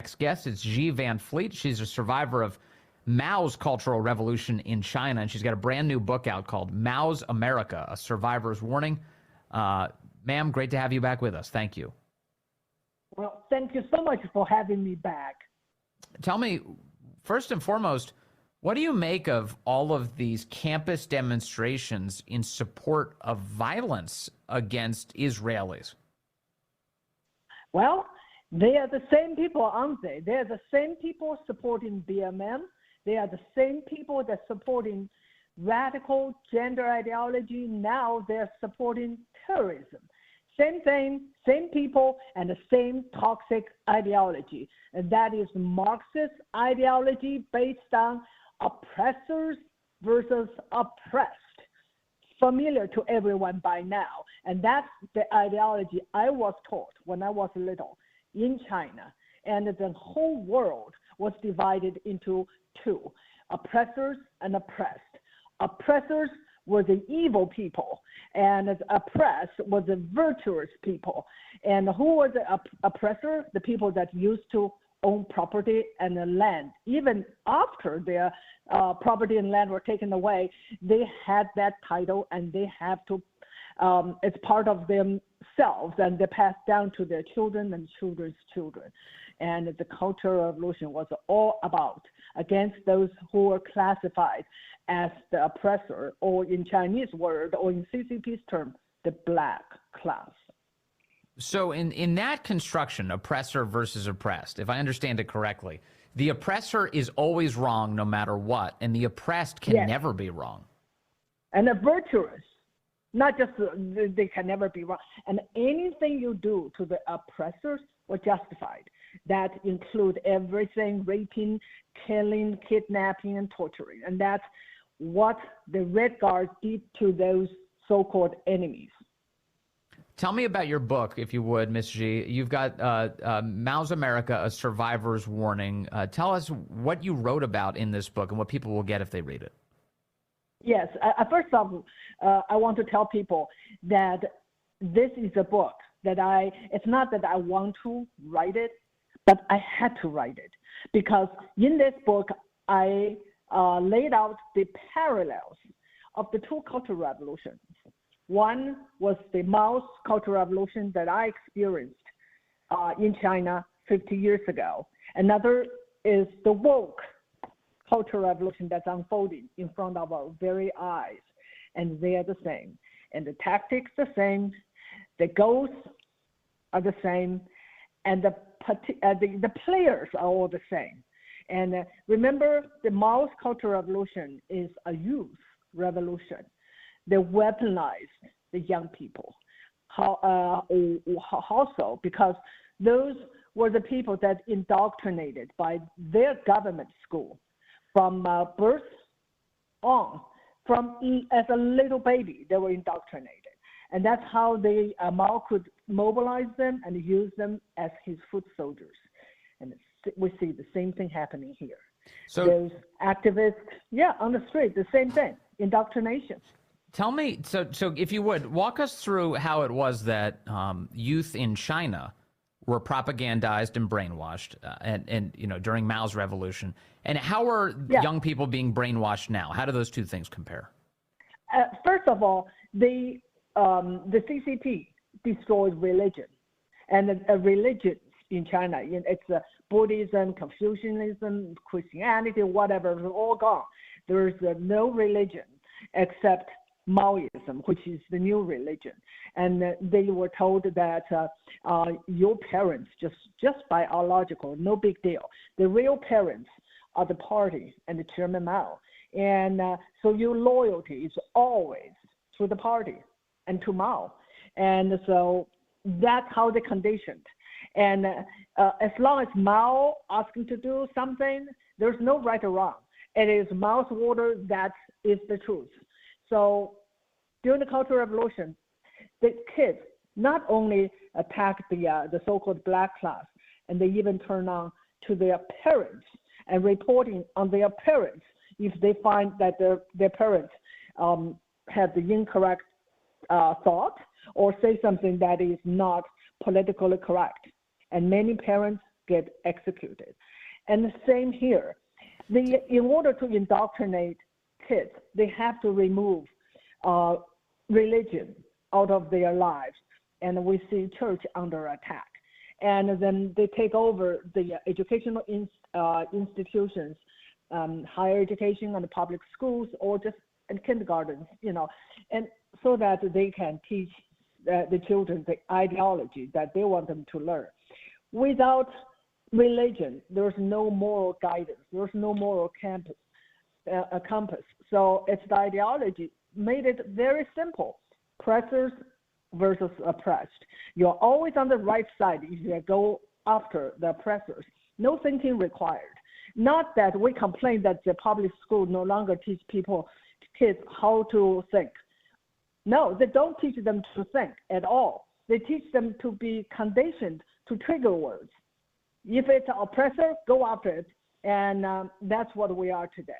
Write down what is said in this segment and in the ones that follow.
next guest. It's Xi Van Fleet. She's a survivor of Mao's Cultural Revolution in China, and she's got a brand new book out called Mao's America, A Survivor's Warning. Ma'am, great to have you back with us. Thank you. Well, thank you so much for having me back. Tell me, first and foremost, what do you make of all of these campus demonstrations in support of violence against Israelis? Well, they are the same people, aren't they? They are the same people supporting BMM. They are the same people that supporting radical gender ideology. Now they're supporting terrorism. Same thing, same people, and the same toxic ideology. And that is Marxist ideology based on oppressors versus oppressed. Familiar to everyone by now. And that's the ideology I was taught when I was little in China. And the whole world was divided into two, oppressors and oppressed. Oppressors were the evil people, and oppressed were the virtuous people. And who were the oppressor? The people that used to own property and the land. Even after their property and land were taken away, they had that title, and they have to, it's part of themselves, and they passed down to their children and children's children. And the Cultural Revolution was all about against those who were classified as the oppressor, or in Chinese word, or in CCP's term, the black class. So in that construction, oppressor versus oppressed, if I understand it correctly, the oppressor is always wrong no matter what, and the oppressed can never be wrong. And the virtuous, not just they can never be wrong. And anything you do to the oppressors was justified. That include everything, raping, killing, kidnapping, and torturing. And that's what the Red Guards did to those so-called enemies. Tell me about your book, if you would, Ms. Xi. You've got Mao's America, A Survivor's Warning. Tell us what you wrote about in this book and what people will get if they read it. Yes. First off, I want to tell people that this is a book that it's not that I want to write it, but I had to write it. Because in this book, I laid out the parallels of the two cultural revolutions. One was the Mao's Cultural Revolution that I experienced in China 50 years ago. Another is the woke Cultural Revolution that's unfolding in front of our very eyes. And they are the same. And the tactics the same, the goals are the same, and the players are all the same. And remember, the Mao's Cultural Revolution is a youth revolution. They weaponized the young people. Also, because those were the people that indoctrinated by their government school from birth on. As a little baby, they were indoctrinated. And that's how Mao could mobilize them and use them as his foot soldiers. And we see the same thing happening here. So those activists, on the street, the same thing, indoctrination. Tell me, so if you would, walk us through how it was that youth in China were propagandized and brainwashed and during Mao's revolution. And how are young people being brainwashed now? How do those two things compare? First of all, the CCP destroyed religion. And religions in China, it's Buddhism, Confucianism, Christianity, whatever, it's all gone. There's no religion except Maoism, which is the new religion. And they were told that your parents, just biological, no big deal. The real parents are the party and the Chairman Mao. And so your loyalty is always to the party and to Mao. And so that's how they conditioned. And as long as Mao asking to do something, there's no right or wrong. It is Mao's order that is the truth. So during the Cultural Revolution, the kids not only attacked the so-called black class, and they even turn on to their parents and reporting on their parents if they find that their parents have the incorrect thought or say something that is not politically correct. And many parents get executed. And the same here. In order to indoctrinate kids, they have to remove religion out of their lives. And we see church under attack. And then they take over the educational institutions, higher education and public schools, or just in kindergartens, and so that they can teach the children the ideology that they want them to learn. Without religion, there's no moral guidance. There's no moral compass. So it's the ideology made it very simple. Oppressors versus oppressed. You're always on the right side if you go after the oppressors. No thinking required. Not that we complain that the public school no longer teach kids how to think. No, they don't teach them to think at all. They teach them to be conditioned to trigger words. If it's an oppressor, go after it. And that's what we are today.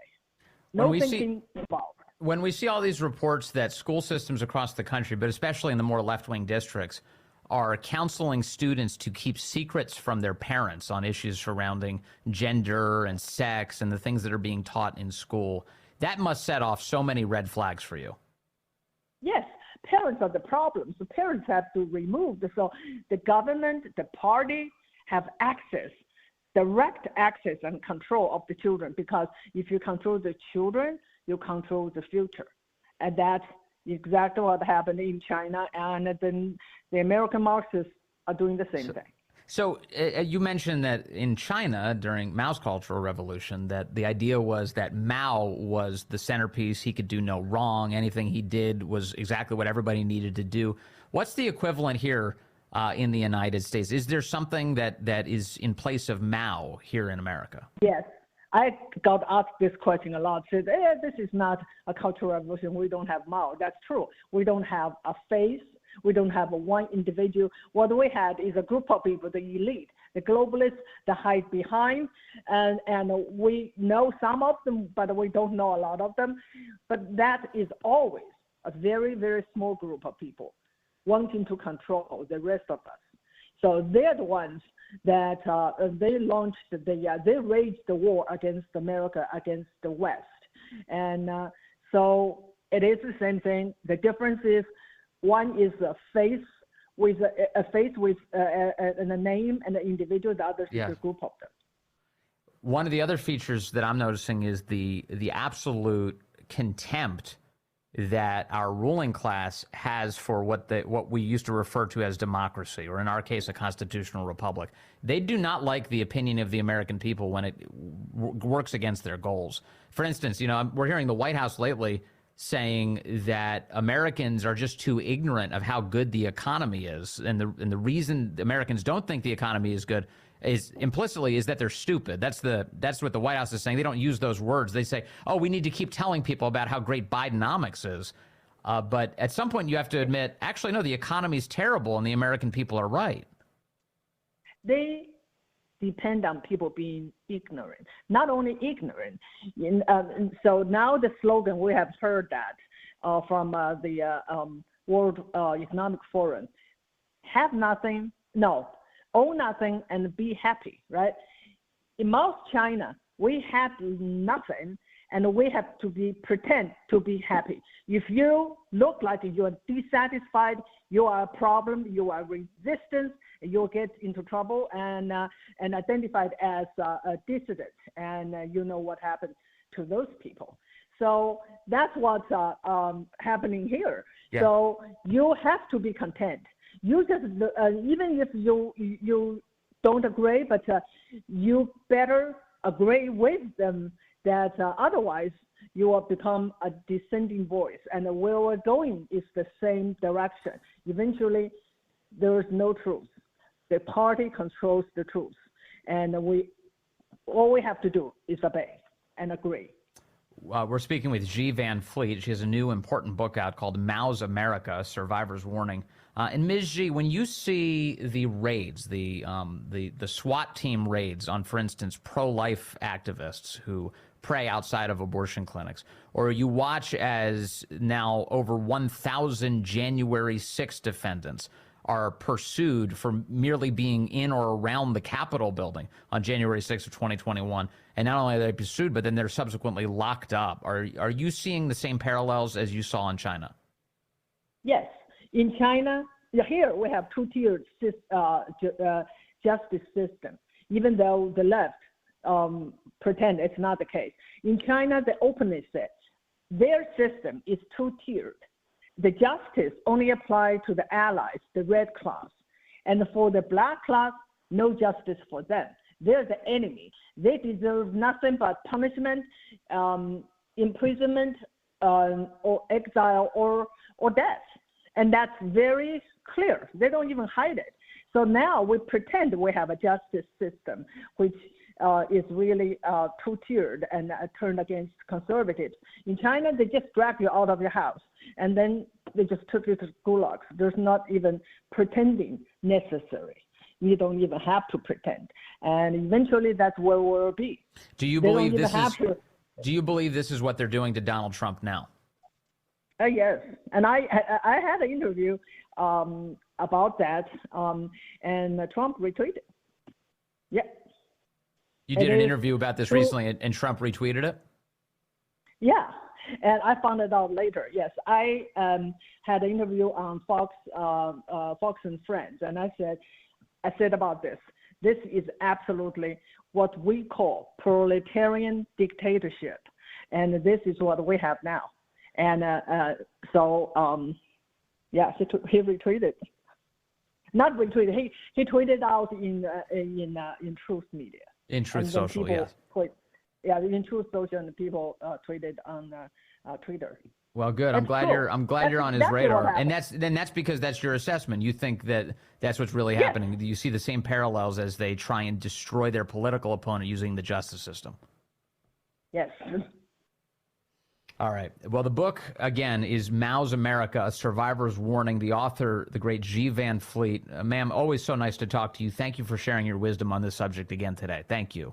No thinking involved. When we see all these reports that school systems across the country, but especially in the more left-wing districts, are counseling students to keep secrets from their parents on issues surrounding gender and sex and the things that are being taught in school, that must set off so many red flags for you. Yes, parents are the problem. So parents have to remove so the government, the party have access, direct access and control of the children, because if you control the children, you control the future. And that's exactly what happened in China, and then the American Marxists are doing the same thing. So you mentioned that in China during Mao's Cultural Revolution, that the idea was that Mao was the centerpiece. He could do no wrong. Anything he did was exactly what everybody needed to do. What's the equivalent here in the United States? Is there something that is in place of Mao here in America? Yes. I got asked this question a lot. Said, this is not a cultural revolution. We don't have Mao. That's true. We don't have a face. We don't have one individual. What we had is a group of people, the elite, the globalists, the hide behind, and we know some of them, but we don't know a lot of them. But that is always a very, very small group of people wanting to control the rest of us. So they're the ones that they launched they waged the war against America, against the West. And so it is the same thing. The difference is one is a face with and a name and an individual, the other is a group of them. One of the other features that I'm noticing is the absolute contempt that our ruling class has for what we used to refer to as democracy, or in our case, a constitutional republic. They do not like the opinion of the American people when it works against their goals. For instance, we're hearing the White House lately saying that Americans are just too ignorant of how good the economy is, and the reason Americans don't think the economy is good is implicitly is that they're stupid. That's what the White House is saying. They don't use those words. They say, oh, we need to keep telling people about how great Bidenomics is. But at some point you have to admit, actually, no, the economy is terrible and the American people are right. They depend on people being ignorant, not only ignorant. So now the slogan, we have heard that from the World Economic Forum, have nothing, own nothing and be happy, right? In most China, we have nothing and we have to pretend to be happy. If you look like you're dissatisfied, you are a problem, you are resistance, you'll get into trouble and identified as a dissident, and you know what happens to those people. So that's what's happening here. Yeah. So you have to be content. You just even if you don't agree, but you better agree with them. That otherwise you will become a dissenting voice, and where we're going is the same direction. Eventually, there is no truth. The party controls the truth, and all we have to do is obey and agree. We're speaking with Xi Van Fleet. She has a new important book out called Mao's America, Survivor's Warning. And Ms. Xi, when you see the raids, the SWAT team raids on, for instance, pro-life activists who pray outside of abortion clinics, or you watch as now over 1,000 January 6 defendants are pursued for merely being in or around the Capitol building on January 6th of 2021. And not only are they pursued, but then they're subsequently locked up. Are you seeing the same parallels as you saw in China? Yes. In China, here we have two-tiered justice system, even though the left pretend it's not the case. In China, they openly said their system is two-tiered. The justice only applies to the allies, the red class. And for the black class, no justice for them. They're the enemy. They deserve nothing but punishment, imprisonment, or exile, or death. And that's very clear. They don't even hide it. So now we pretend we have a justice system, which is really two-tiered and turned against conservatives. In China, they just drag you out of your house, and then they just took you to gulags. There's not even pretending necessary. You don't even have to pretend. And eventually, that's where we'll be. Do you believe Do you believe this is what they're doing to Donald Trump now? Yes, and I had an interview about that, and Trump retweeted. Yeah. You did an interview about this recently, and Trump retweeted it? Yeah, and I found it out later. Yes, I had an interview on Fox and Friends, and I said about this. This is absolutely what we call proletarian dictatorship, and this is what we have now. And yeah, he retweeted. Not retweeted. He tweeted out in Truth Media. In Truth Social, yes. In Truth Social, and people tweeted on Twitter. Well, good. I'm glad you're on his radar, and that's because that's your assessment. You think that's what's really happening. You see the same parallels as they try and destroy their political opponent using the justice system. Yes. All right. Well, the book, again, is Mao's America, A Survivor's Warning. The author, the great G. Van Fleet. Ma'am, always so nice to talk to you. Thank you for sharing your wisdom on this subject again today. Thank you.